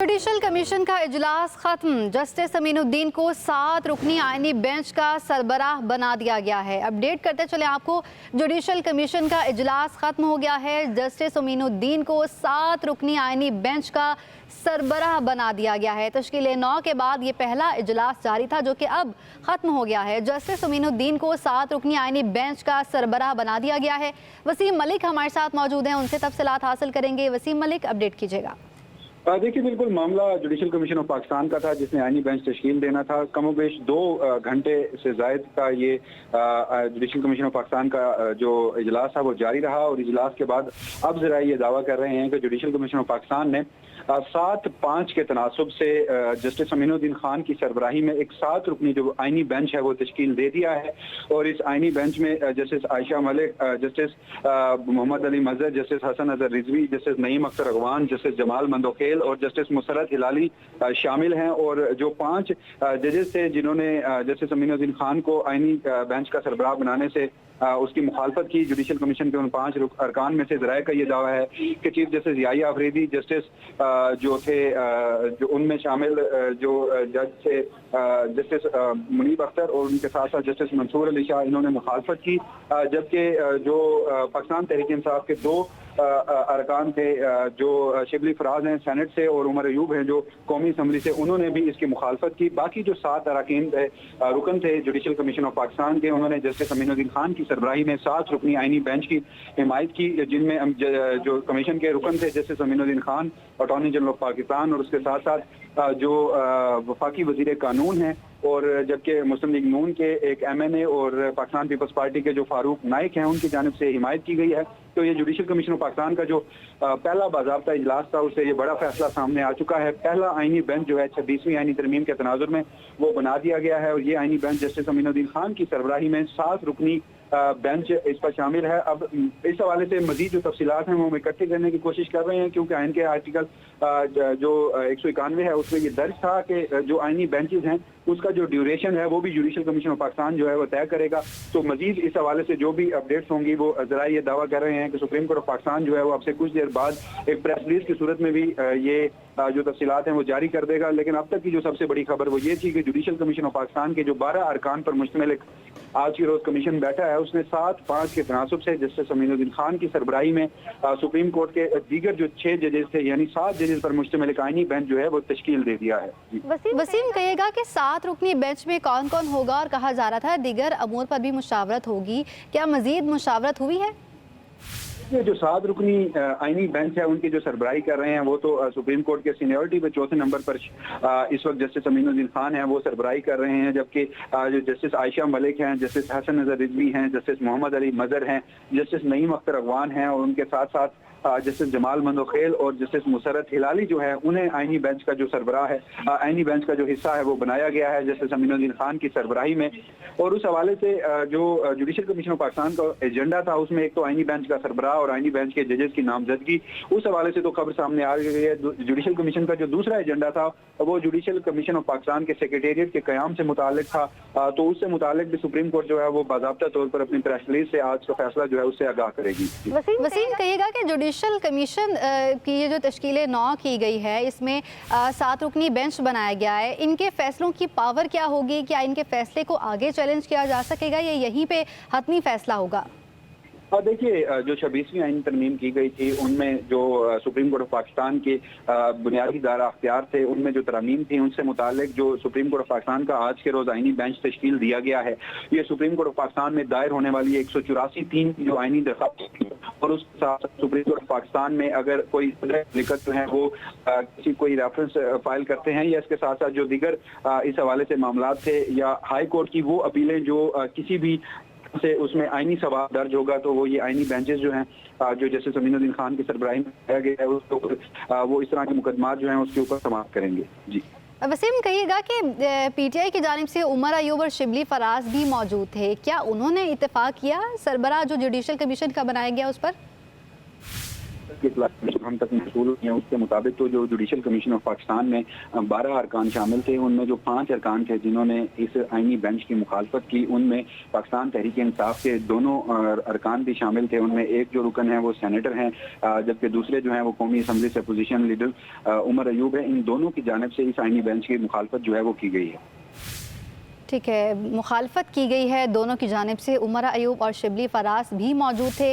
Judicial commission का इजलास खत्म। जस्टिस अमीनुद्दीन को 7 रुकनी आईनी बेंच का सरबराह बना दिया गया है। अपडेट करते चले आपको, जुडिशल कमीशन का इजलास खत्म हो गया है। जस्टिस अमीनुद्दीन को 7 रुकनी आईनी बेंच का सरबराह बना दिया गया है। तश्कील 9 के बाद ये पहला इजलास जारी था जो कि अब खत्म हो गया है। जस्टिस अमीनुद्दीन को 7 रुकनी आईनी बेंच का सरबराह बना दिया गया है। वसीम मलिक हमारे साथ मौजूद हैं, उनसे तफसीलात हासिल करेंगे। वसीम मलिक, अपडेट कीजिएगा। देखिए, बिल्कुल मामला जुडिशल कमीशन ऑफ पाकिस्तान का था जिसने आईनी बेंच तश्कील देना था। कमोबेश 2 घंटे से जायद का ये जुडिशल कमीशन ऑफ पाकिस्तान का जो इजलास था वो जारी रहा और इजलास के बाद अब जरा ये दावा कर रहे हैं कि जुडिशल कमीशन ऑफ पाकिस्तान ने 7-5 के तनासुब से जस्टिस अमीनुद्दीन खान की सरबराही में एक 7 रुकनी जो आईनी बेंच है वो तश्कील दे दिया है। और इस आईनी बेंच में justice Ayesha Malik, justice Mohammad Ali Mazhar, justice Hasan Azhar Rizvi, justice Naeem Akhtar Afghan, justice Jamal Mandokhail और जस्टिस मुसरत हिलाली शामिल हैं। और जो 5 जजेस थे जिन्होंने जस्टिस अमीनुद्दीन खान को आईनी बेंच का सरबराह बनाने से उसकी मुखालफत की, जुडिशल कमीशन के उन 5 अरकान में से जराए का ये दावा है कि chief justice Yahya Afridi justice जो थे जो उनमें शामिल जो जज थे जस्टिस मुनीब अख्तर और उनके साथ साथ जस्टिस मंसूर अली शाह, इन्होंने मुखालफत की। जबकि जो पाकिस्तान तहरीक इंसाफ के 2 अरकान थे जो शिबली फराज हैं सेनेट से और उमर अयूब हैं जो कौमी असम्बली से, उन्होंने भी इसकी मुखालफत की। बाकी जो 7 अरकान रुकन थे जुडिशल कमीशन ऑफ पाकिस्तान के, उन्होंने जस्टिस अमीनुद्दीन खान की सरबराही में 7 रुकनी आईनी बेंच की हिमायत की, जिनमें जो कमीशन के रुकन थे justice Aminuddin Khan attorney general of Pakistan और उसके साथ साथ जो वफाकी वजीर कानून हैं, और जबकि मुस्लिम लीग नून के एक MNA और पाकिस्तान पीपल्स पार्टी के जो फारूक नाइक हैं उनकी जानिब से हिमायत की गई है। तो ये जुडिशल कमीशन ऑफ पाकिस्तान का जो पहला बाज़ाब्ता इजलास था उससे ये बड़ा फैसला सामने आ चुका है। पहला आईनी बेंच जो है 26वीं आईनी तरमीम के तनाजुर में वो बना दिया गया है और ये आईनी बेंच जस्टिस अमीनुद्दीन खान की सरबराही में 7 रुकनी बेंच इस पर शामिल है। अब इस हवाले से मजीद जो तफसीलात हैं वो हम इकट्ठे करने की कोशिश कर रहे हैं, क्योंकि आइन के आर्टिकल जो 191 है उसमें ये दर्ज था कि जो आईनी बेंचेस हैं उसका जो ड्यूरेशन है वो भी जुडिशल कमीशन ऑफ पाकिस्तान जो है वो तय करेगा। तो मजीद इस हवाले से जो भी अपडेट्स होंगी वो जरा ये दावा कर रहे हैं कि सुप्रीम कोर्ट ऑफ पाकिस्तान जो है वो अब से कुछ देर बाद एक प्रेस रिलीज की सूरत में भी ये जो तफसीलात हैं वो जारी कर देगा। लेकिन अब तक की जो सबसे बड़ी खबर वो ये थी कि जुडिशल कमीशन ऑफ पाकिस्तान के जो 12 अरकान पर मुश्तमिल एक आज की रोज कमीशन बैठा है उसने 7-5 के तनासुब से जस्टिस अमीनुद्दीन खान की सरबराही में सुप्रीम कोर्ट के दीगर जो 6 जजेस थे यानी 7 जजेस पर मुश्तमिल एक आईनी बेंच जो है वो तश्कील दे दिया है। वसीम, कहिएगा कि 7 रुकनी बेंच में कौन कौन होगा, और कहा जा रहा था दीगर अमूर पर भी मुशावरत होगी, क्या मजीद मुशावरत हुई है? ये जो 7 रुकनी आईनी बेंच है उनकी जो सरबराही कर रहे हैं वो तो सुप्रीम कोर्ट के सीनियरिटी पे 4थे नंबर पर इस वक्त जस्टिस अमीनुद्दीन खान है वो सरबराही कर रहे हैं। जबकि जो जस्टिस आयशा मलिक हैं, जस्टिस हसन अजहर रिजवी हैं, जस्टिस मोहम्मद अली मजहर हैं, जस्टिस नईम अख्तर अगवान हैं और उनके साथ साथ जस्टिस जमाल मंदोखेल और जस्टिस मुसरत हिलाली जो है उन्हें आईनी बेंच का जो सरबराह है आईनी बेंच का जो हिस्सा है वो बनाया गया है जस्टिस अमीनुद्दीन खान की सरबराही में। और उस हवाले से जो जुडिशल कमीशन ऑफ पाकिस्तान का एजेंडा था उसमें एक तो आईनी बेंच का सरबराह और आईनी बेंच के जजेस की नामजदगी, उस हवाले से तो खबर सामने आ गई है। जुडिशल कमीशन का जो दूसरा एजेंडा था वो जुडिशल कमीशन ऑफ पाकिस्तान के सेक्रेटेरिएट के क़याम से मुतालिक था, तो उससे मुतालिक भी सुप्रीम कोर्ट जो है वो बाज़ाब्ता तौर पर अपनी प्रेस रिलीज से आज का फैसला जो है उससे आगाह करेगी। वसीम, कहिएगा कि जुडिशल कमीशन की ये जो तश्कील 9 की गई है इसमें 7 रुकनी बेंच बनाया गया है, इनके फैसलों की पावर क्या होगी? क्या इनके फैसले को आगे चैलेंज किया जा सकेगा या यहीं पे हतमी फैसला होगा? और देखिए, जो 26वीं आईन तरमीम की गई थी उनमें जो सुप्रीम कोर्ट ऑफ पाकिस्तान के बुनियादी दायरा अख्तियार थे उनमें जो तरमीम थी उनसे मुतालिक जो सुप्रीम कोर्ट ऑफ पाकिस्तान का आज के रोज आईनी बेंच तश्कील दिया गया है ये सुप्रीम कोर्ट ऑफ पाकिस्तान में दायर होने वाली 184 जो आईनी दरख्वास्त थी और उसके साथ सुप्रीम कोर्ट ऑफ पाकिस्तान में अगर कोई लिखत जो है वो किसी कोई रेफरेंस फाइल करते हैं या इसके साथ साथ जो दीगर इस हवाले से मामला थे या हाई कोर्ट की वो अपीलें जो किसी भी से उसमें आईनी सवाल दर्ज होगा तो वो ये आईनी बेंचेस जो हैं जो जस्टिस अमीनुद्दीन खान की सरबराही में किया गया है उसके ऊपर वो इस तरह के मुकदमात जो हैं उसके ऊपर समाप्त करेंगे। जी वसीम, कहिएगा कि PTI की जानिब से उमर अयूब और शिबली फराज भी मौजूद थे, क्या उन्होंने इत्तेफाक किया सरबराह जो जुडिशल कमीशन का बनाया गया उस पर? के हम तक मसूल हैं उसके मुताबिक तो जो जुडिशल कमीशन ऑफ पाकिस्तान में 12 अरकान शामिल थे, उनमें जो 5 अरकान थे जिन्होंने इस आईनी बेंच की मुखालफत की, उनमें पाकिस्तान तहरीक इंसाफ के दोनों अरकान भी शामिल थे। उनमें एक जो रुकन है वो सेनेटर हैं, जबकि दूसरे जो हैं वो कौमी असम्बली से अपोजिशन लीडर उमर अयूब है। इन दोनों की जानिब से इस आईनी बेंच की मुखालफत जो है वो की गई है। ठीक है, मुखालफत की गई है दोनों की जानिब से। उमर अयूब और शिबली फराज भी मौजूद थे।